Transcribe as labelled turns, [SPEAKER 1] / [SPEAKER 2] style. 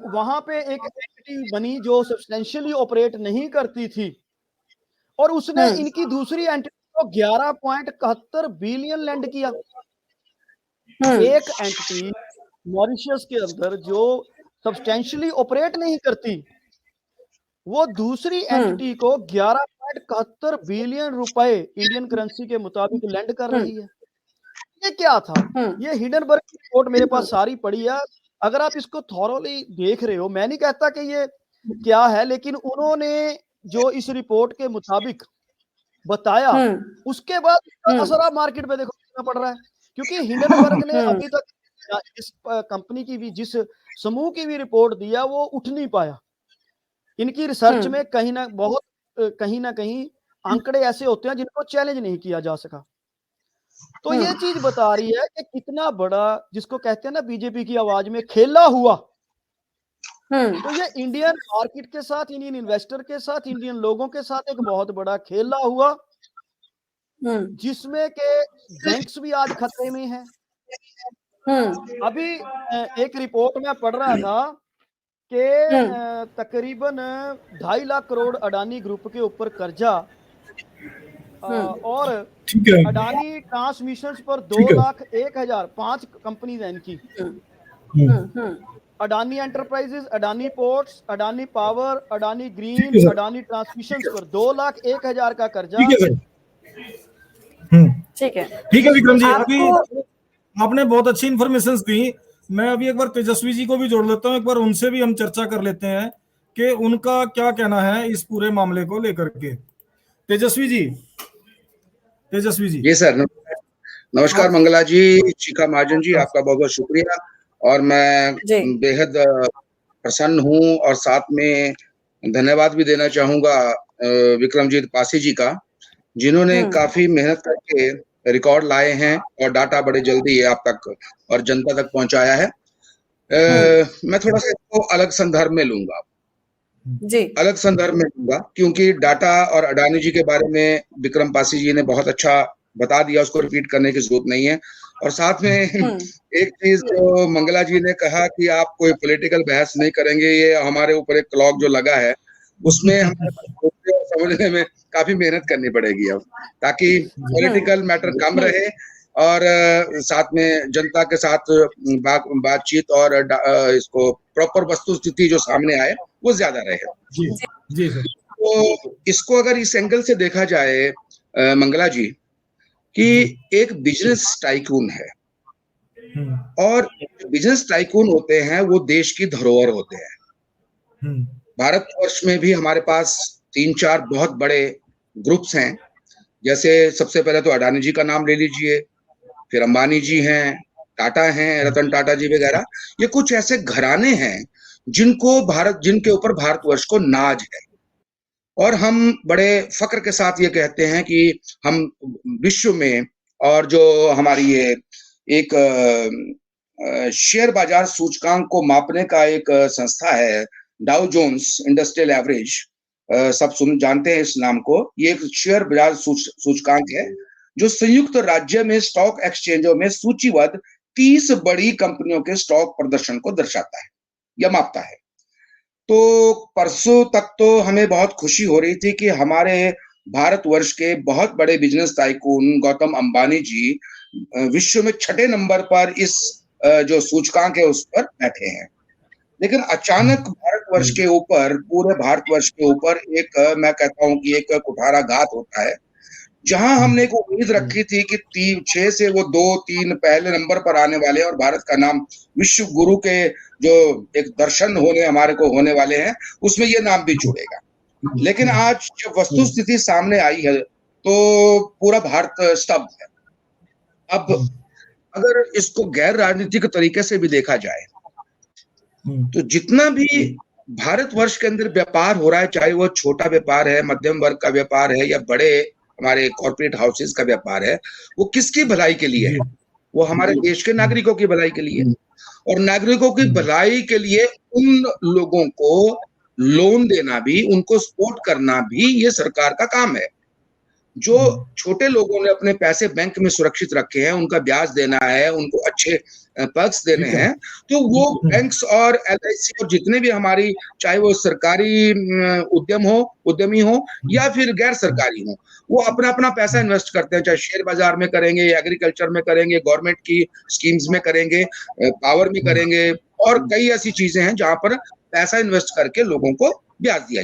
[SPEAKER 1] वहां पे एक एंटिटी बनी जो सब्सटेंशियली ऑपरेट नहीं करती थी और उसने इनकी दूसरी एंटिटी को 11.71 बिलियन लैंड किया। एक एंटिटी मॉरिशस के अंदर जो सब्सटेंशियली ऑपरेट नहीं करती, वो दूसरी एंटिटी को 11.71 बिलियन रुपए इंडियन करेंसी के मुताबिक लैंड कर रही है। ये क्या था? ये हिंडनबर्ग की रिपोर्ट मेरे पास सारी पड़ी है। अगर आप इसको थॉरोली देख रहे हो, मैं नहीं कहता कि ये क्या है, लेकिन उन्होंने जो इस रिपोर्ट के मुताबिक बताया, उसके बाद इसका असर आप मार्केट में देखो कितना पड़ रहा है। क्योंकि हिंडनबर्ग ने अभी तक इस कंपनी की भी, जिस समूह की भी रिपोर्ट दी है, वो उठ नहीं पाया। इनकी रिसर्च में कहीं ना कहीं आंकड़े ऐसे होते हैं जिनको चैलेंज नहीं किया जा सका। तो ये चीज बता रही है कि कितना बड़ा, जिसको कहते हैं ना बीजेपी की आवाज में, खेला हुआ। तो ये इंडियन मार्केट के साथ, इंडियन इन्वेस्टर के साथ, इंडियन लोगों के साथ एक बहुत बड़ा खेला हुआ, जिसमें के बैंक्स भी आज खतरे में हैं। अभी एक रिपोर्ट में पढ़ रहा था कि तकरीबन 2.5 लाख करोड़ अडानी ग्रुप के ऊपर कर्जा, और अडानी ट्रांसमिशंस पर 2,01,000, 5 कंपनीज हैं इनकी। Adani enterprises, Adani ports, Adani power, Adani green, Adani transmissions पर 2,01,000 का कर्जा।
[SPEAKER 2] ठीक है विक्रम जी, अभी आपने बहुत अच्छी इंफॉर्मेशन दी। मैं अभी एक बार तेजस्वी जी को भी जोड़ लेता हूँ, एक बार उनसे भी हम चर्चा कर लेते हैं कि उनका क्या कहना है इस पूरे मामले को लेकर के। तेजस्वी जी।
[SPEAKER 3] जी सर, नमस्कार मंगला जी, शिखा महाजन जी, आपका बहुत बहुत शुक्रिया। और मैं बेहद प्रसन्न हूँ और साथ में धन्यवाद भी देना चाहूंगा विक्रमजीत पासी जी का, जिन्होंने काफी मेहनत करके रिकॉर्ड लाए हैं और डाटा बड़े जल्दी आप तक और जनता तक पहुंचाया है। मैं थोड़ा सा इसको अलग संदर्भ में लूंगा क्योंकि डाटा और अडानी जी के बारे में विक्रम पासी जी ने बहुत अच्छा बता दिया, उसको रिपीट करने की जरूरत नहीं है। और साथ में एक चीज जो मंगला जी ने कहा कि आप कोई पॉलिटिकल बहस नहीं करेंगे, ये हमारे ऊपर एक क्लॉक जो लगा है उसमें हमें समझने में काफी मेहनत करनी पड़ेगी अब, ताकि पॉलिटिकल मैटर कम रहे और साथ में जनता के साथ बातचीत और इसको प्रॉपर वस्तु स्थिति जो सामने आए वो ज्यादा रहे।
[SPEAKER 2] जी सर।
[SPEAKER 3] तो इसको अगर इस एंगल से देखा जाए मंगला जी, कि एक बिजनेस टाइकून है, और बिजनेस टाइकून होते हैं वो देश की धरोहर होते हैं। भारतवर्ष में भी हमारे पास 3-4 बहुत बड़े ग्रुप्स हैं। जैसे सबसे पहले तो अडानी जी का नाम ले लीजिए, फिर अंबानी जी हैं, टाटा हैं, रतन टाटा जी वगैरह। ये कुछ ऐसे घराने हैं जिनके ऊपर भारतवर्ष को नाज है, और हम बड़े फक्र के साथ ये कहते हैं कि हम विश्व में, और जो हमारी ये एक शेयर बाजार सूचकांक को मापने का एक संस्था है, डाउ जोन्स इंडस्ट्रियल एवरेज, सब जानते हैं इस नाम को। ये एक शेयर बाजार सूचकांक है जो संयुक्त राज्य में स्टॉक एक्सचेंजों में सूचीबद्ध 30 बड़ी कंपनियों के स्टॉक प्रदर्शन को दर्शाता है या मापता है। तो परसों तक तो हमें बहुत खुशी हो रही थी कि हमारे भारतवर्ष के बहुत बड़े बिजनेस टाइकून गौतम अंबानी जी विश्व में 6ठे नंबर पर इस जो सूचकांक है उस पर बैठे हैं। लेकिन अचानक भारतवर्ष के ऊपर, पूरे भारतवर्ष के ऊपर एक, मैं कहता हूं कि एक कुठाराघात होता है, जहां हमने एक उम्मीद रखी थी कि 6 से वो 2-3 पहले नंबर पर आने वाले और भारत का नाम विश्व गुरु के जो एक दर्शन हमारे को होने वाले हैं उसमें ये नाम भी जुड़ेगा। लेकिन आज जब वस्तु स्थिति सामने आई है तो पूरा भारत स्तब्ध है। अब अगर इसको गैर राजनीतिक तरीके से भी देखा जाए तो जितना भी भारतवर्ष के अंदर व्यापार हो रहा है, चाहे वो छोटा व्यापार है, मध्यम वर्ग का व्यापार है या बड़े हमारे कॉर्पोरेट हाउसेस का व्यापार है, वो किसकी भलाई के लिए है? वो हमारे देश के नागरिकों की भलाई के लिए। और नागरिकों की भलाई के लिए उन लोगों को लोन देना भी, उनको सपोर्ट करना भी ये सरकार का काम है। जो छोटे लोगों ने अपने पैसे बैंक में सुरक्षित रखे हैं, उनका ब्याज देना है, उनको अच्छे पर्क्स देने हैं, तो वो बैंक्स और एलआईसी और जितने भी हमारी, चाहे वो सरकारी उद्यमी हो या फिर गैर सरकारी हो, वो अपना पैसा इन्वेस्ट करते हैं, चाहे शेयर बाजार में करेंगे, एग्रीकल्चर में करेंगे, गवर्नमेंट की स्कीम्स में करेंगे, पावर में करेंगे, और कई ऐसी चीजें हैं जहां पर पैसा इन्वेस्ट करके लोगों को ब्याज दिया